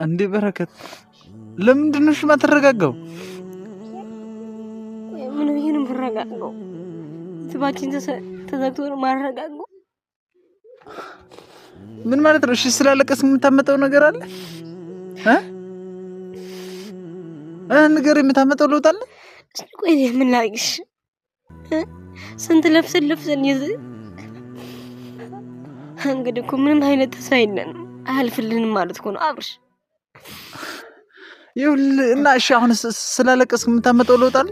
እንዴ በረከት ለምንድን ነው የማትረጋጋው? ምን ይሄን ምረጋጋው? ስባችን ተዘግቶ ነው ማረጋጋው? ምን ማለት ነው? እሺ ስላለቀስ የምታመጣው ነገር አለ? ነገር የምታመጣው ለውጥ አለ? ቆይ ምን ላግሽ? ስንት ለፍሰን ይዘ እንግዲህ እኮ ምንም አይነት ተስፋ የለንም። አልፍልንም ማለት እኮ ነው አብርሽ። እና እሺ አሁን ስላለቀስ የምታመጣው ለውጥ አለ?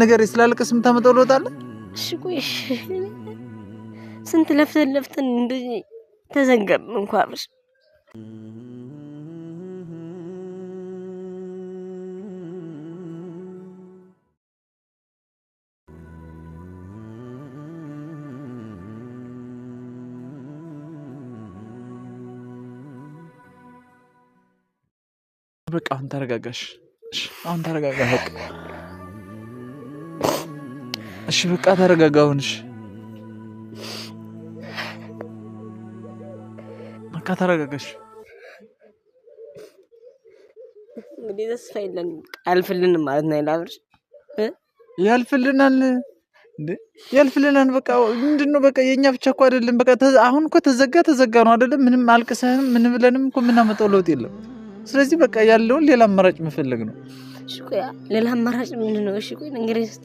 ነገር ስላለቀስ የምታመጣው ለውጥ አለ? እሺ ቆይ ስንት ለፍተን እንደዚህ ተዘንገብ እንኳን አብርሽ። በቃ አሁን ተረጋጋሽ። አሁን ተረጋጋ በቃ። እሺ በቃ ተረጋጋ አሁን። እሺ በቃ ተረጋጋሽ። እንግዲህ ተስፋ የለንም። አልፍልንም ማለት ነው አብርሽ። ያልፍልናል እንዴ? ያልፍልናል በቃ። ምንድነው በቃ የኛ ብቻ እኮ አይደለም። በቃ አሁን እኮ ተዘጋ ነው አይደለም? ምንም አልቅሰንም ምን ብለንም እኮ የምናመጣው ለውጥ የለም። ስለዚህ በቃ ያለውን ሌላ አማራጭ መፈለግ ነው። እሺ ቆይ ሌላ አማራጭ ምንድነው? እሺ ቆይ እንግዲህ እስቲ